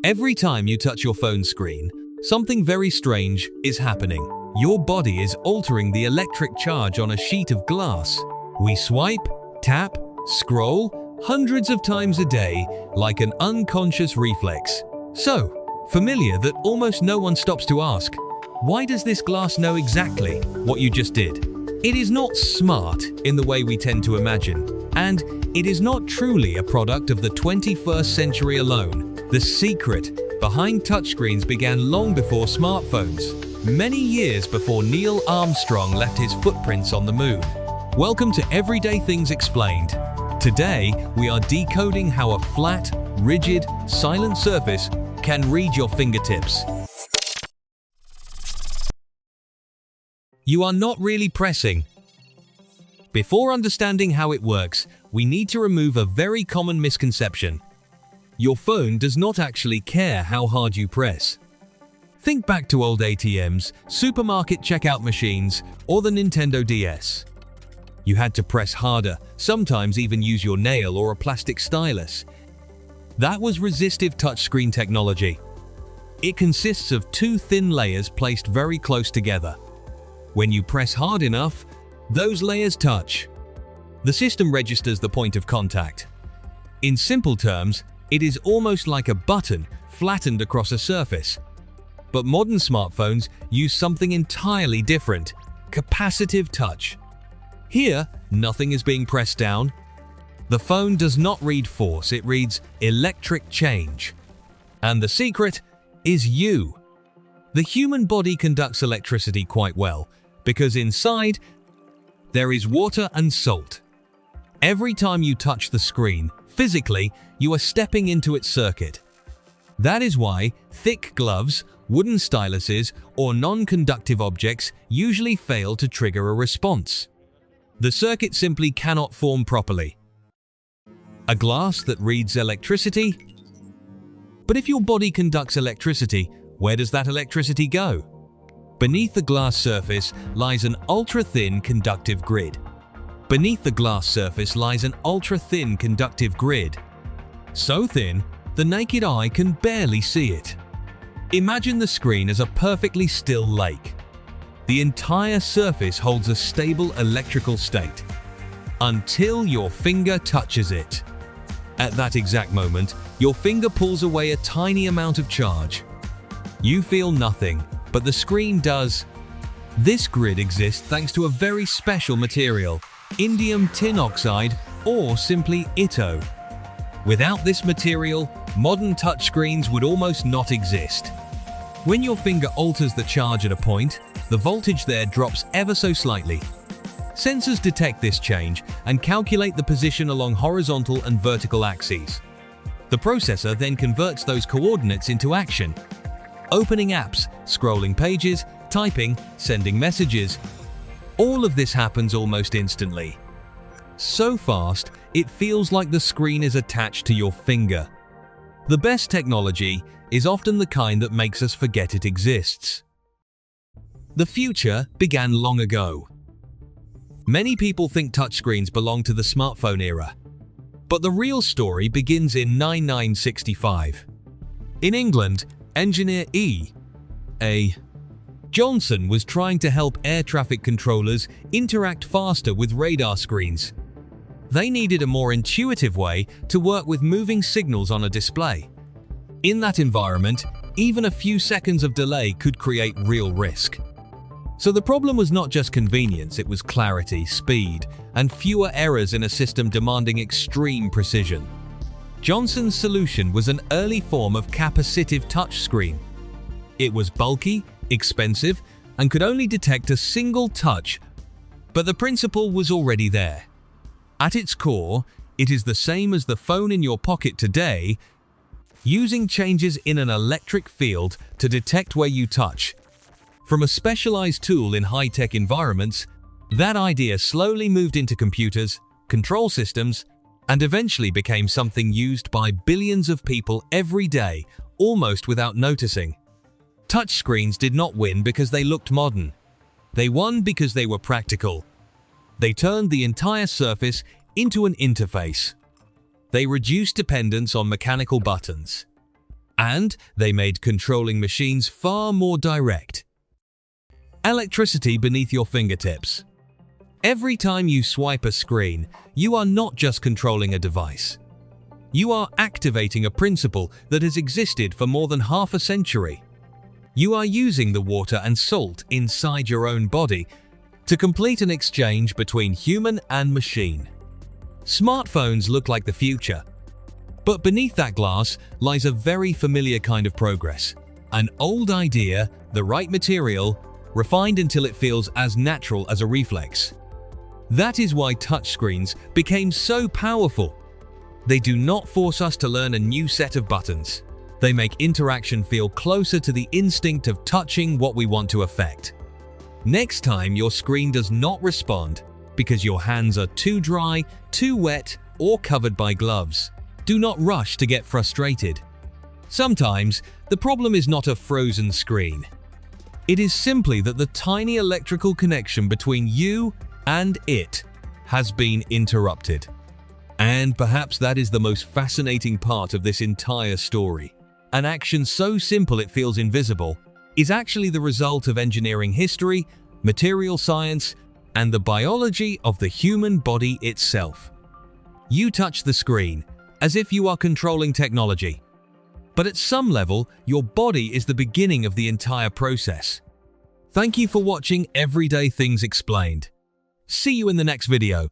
Every time you touch your phone screen, something very strange is happening. Your body is altering the electric charge on a sheet of glass. We swipe, tap, scroll hundreds of times a day like an unconscious reflex. So familiar that almost no one stops to ask, why does this glass know exactly what you just did? It is not smart in the way we tend to imagine, and it is not truly a product of the 21st century alone. The secret behind touchscreens began long before smartphones, many years before Neil Armstrong left his footprints on the moon. Welcome to Everyday Things Explained. Today, we are decoding how a flat, rigid, silent surface can read your fingertips. You are not really pressing. Before understanding how it works, we need to remove a very common misconception. Your phone does not actually care how hard you press. Think back to old ATMs, supermarket checkout machines, or the Nintendo DS. You had to press harder, sometimes even use your nail or a plastic stylus. That was resistive touchscreen technology. It consists of two thin layers placed very close together. When you press hard enough, those layers touch. The system registers the point of contact. In simple terms, it is almost like a button flattened across a surface. But modern smartphones use something entirely different: capacitive touch. Here, nothing is being pressed down. The phone does not read force, it reads electric change. And the secret is you. The human body conducts electricity quite well, because inside, there is water and salt. Every time you touch the screen, physically, you are stepping into its circuit. That is why thick gloves, wooden styluses, or non-conductive objects usually fail to trigger a response. The circuit simply cannot form properly. A glass that reads electricity? But if your body conducts electricity, where does that electricity go? Beneath the glass surface lies an ultra-thin conductive grid. Beneath the glass surface lies an ultra-thin conductive grid. So thin, the naked eye can barely see it. Imagine the screen as a perfectly still lake. The entire surface holds a stable electrical state until your finger touches it. At that exact moment, your finger pulls away a tiny amount of charge. You feel nothing, but the screen does. This grid exists thanks to a very special material, indium tin oxide, or simply ITO. Without this material, modern touchscreens would almost not exist. When your finger alters the charge at a point, the voltage there drops ever so slightly. Sensors detect this change and calculate the position along horizontal and vertical axes. The processor then converts those coordinates into action. Opening apps, scrolling pages, typing, sending messages. All of this happens almost instantly. So fast, it feels like the screen is attached to your finger. The best technology is often the kind that makes us forget it exists. The future began long ago. Many people think touchscreens belong to the smartphone era. But the real story begins in 1965. In England, engineer E.A. Johnson was trying to help air traffic controllers interact faster with radar screens. They needed a more intuitive way to work with moving signals on a display. In that environment, even a few seconds of delay could create real risk. So the problem was not just convenience, it was clarity, speed, and fewer errors in a system demanding extreme precision. Johnson's solution was an early form of capacitive touchscreen. It was bulky, expensive, and could only detect a single touch, but the principle was already there. At its core, it is the same as the phone in your pocket today, using changes in an electric field to detect where you touch. From a specialized tool in high-tech environments, that idea slowly moved into computers, control systems, and eventually became something used by billions of people every day, almost without noticing. Touchscreens did not win because they looked modern. They won because they were practical. They turned the entire surface into an interface. They reduced dependence on mechanical buttons. and they made controlling machines far more direct. Electricity beneath your fingertips. Every time you swipe a screen, you are not just controlling a device. You are activating a principle that has existed for more than half a century. You are using the water and salt inside your own body to complete an exchange between human and machine. Smartphones look like the future, but beneath that glass lies a very familiar kind of progress. An old idea, the right material, refined until it feels as natural as a reflex. That is why touchscreens became so powerful. They do not force us to learn a new set of buttons. They make interaction feel closer to the instinct of touching what we want to affect. Next time your screen does not respond because your hands are too dry, too wet, or covered by gloves, do not rush to get frustrated. Sometimes, the problem is not a frozen screen. It is simply that the tiny electrical connection between you and it has been interrupted. And perhaps that is the most fascinating part of this entire story. An action so simple it feels invisible is actually the result of engineering history, material science, and the biology of the human body itself. You touch the screen as if you are controlling technology. But at some level, your body is the beginning of the entire process. Thank you for watching Everyday Things Explained. See you in the next video.